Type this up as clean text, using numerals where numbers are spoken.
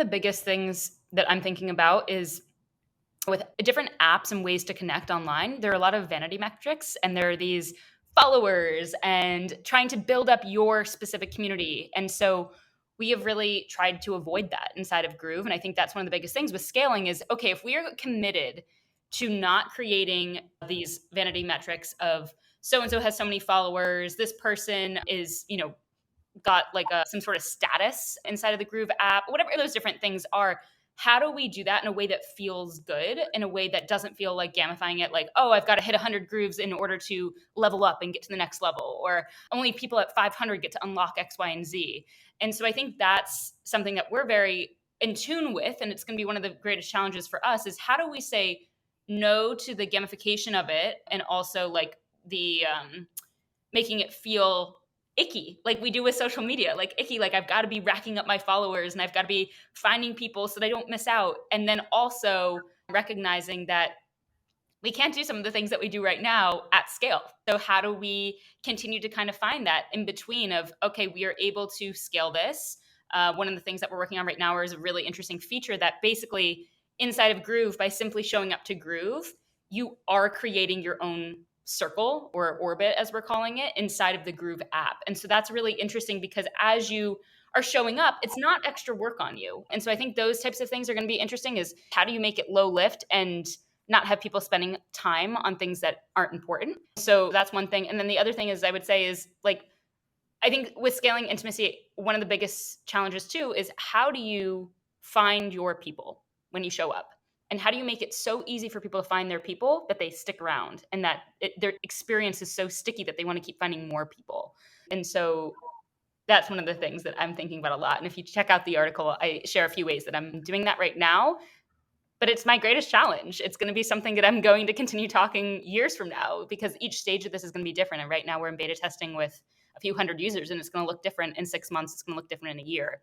The biggest things that I'm thinking about is with different apps and ways to connect online, there are a lot of vanity metrics and there are these followers and trying to build up your specific community. And so we have really tried to avoid that inside of Groove. And I think that's one of the biggest things with scaling is okay, if we are committed to not creating these vanity metrics of so and so has so many followers, this person is, got like some sort of status inside of the Groove app, whatever those different things are. How do we do that in a way that feels good, in a way that doesn't feel like gamifying it, like, oh, I've got to hit 100 grooves in order to level up and get to the next level, or only people at 500 get to unlock X, Y, and Z. And so I think that's something that we're very in tune with. And it's going to be one of the greatest challenges for us is how do we say no to the gamification of it and also like the making it feel icky like we do with social media, like icky, like I've got to be racking up my followers and I've got to be finding people so that I don't miss out, and then also recognizing that we can't do some of the things that we do right now at scale. So how do we continue to kind of find that in between of okay, we are able to scale this. One of the things that we're working on right now is a really interesting feature that basically inside of Groove, by simply showing up to Groove, you are creating your own circle or orbit, as we're calling it, inside of the Groove app. And so that's really interesting because as you are showing up, it's not extra work on you. And so I think those types of things are going to be interesting is how do you make it low lift and not have people spending time on things that aren't important. So that's one thing. And then the other thing is I would say is like, I think with scaling intimacy, one of the biggest challenges too is how do you find your people when you show up? And how do you make it so easy for people to find their people that they stick around and that their experience is so sticky that they want to keep finding more people? And so that's one of the things that I'm thinking about a lot. And if you check out the article, I share a few ways that I'm doing that right now, but it's my greatest challenge. It's going to be something that I'm going to continue talking years from now because each stage of this is going to be different. And right now we're in beta testing with a few hundred users and it's going to look different in 6 months. It's going to look different in a year.